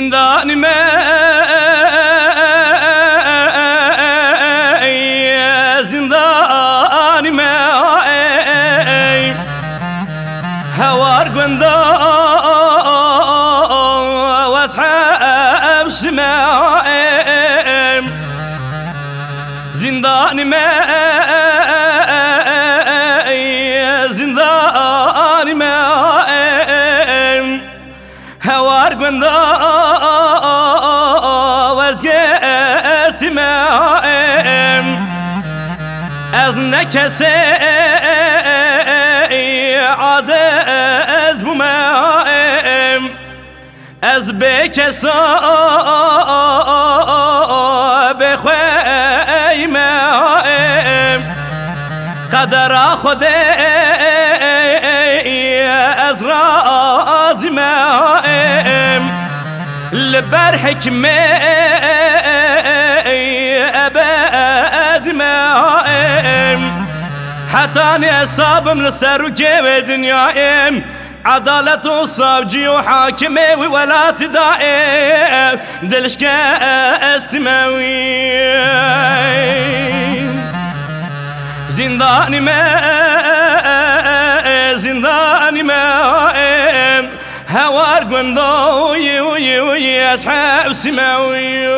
زندانی ما زندانی ما هوار قندا واصحاب شماء زندانی ما زندانی ما هوار قندا وازقرت ما از نکسی عادز بوما از بکسا بخویما قدر خود از رازی ما لبر حکمه ابد ما حتى نصابم لسر وجيب دنيايم عدالة وصابجي وحاكمي وولات دائم دلشك استماوي زنداني ما زنداني ما هوار قندو يو أصحاب سماوي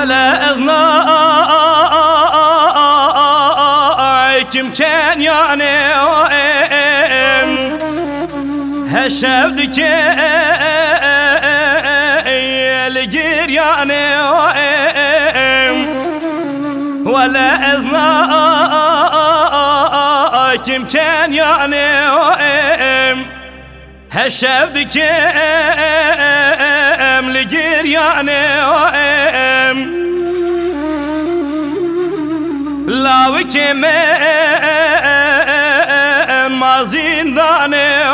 ولا أظناكم كان يعني هالشبدك لقير يعني ولا أظناكم كان يعني هالشبدك لقير يعني لا وكم ما زنداني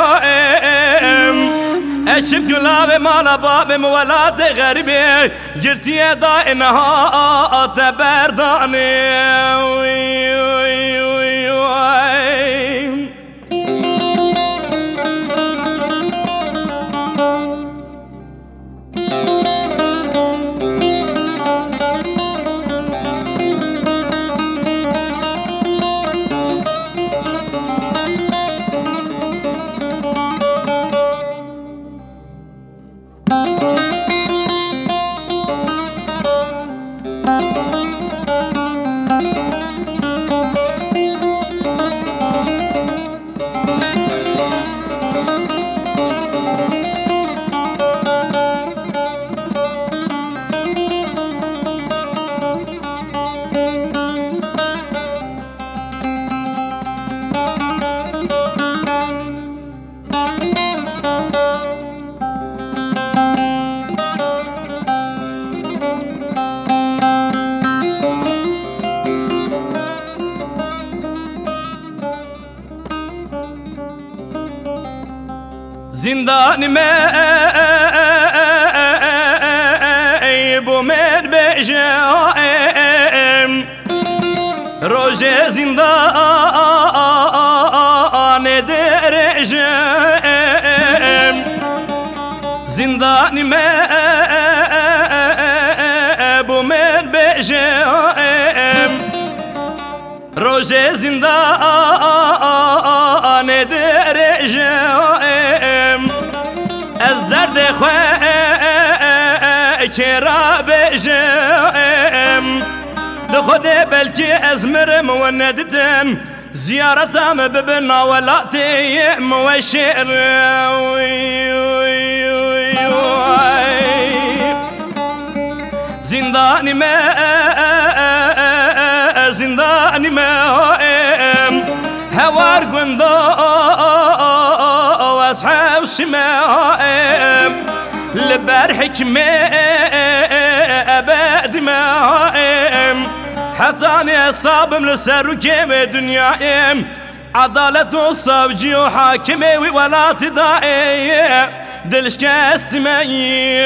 اشب قلابي مالا بابي وولاد غربي جرتي دائنها تبرداني زندانی ما بومد بجایم روز زندان درجم زندانی ما بومد بجایم روز زندان درجم از درد خواه چرا بجم ده خود بلکه از مرم و نددم زيارتهم ببنا ولاتي موشر زنداني ما هوار قندو واصحاب الشمائم لبر حكمة أبد مائم حطاني صابم لسر كيم دنيايم عدالة وصوجي وحاكمي ولا تضايم دلش كاستمي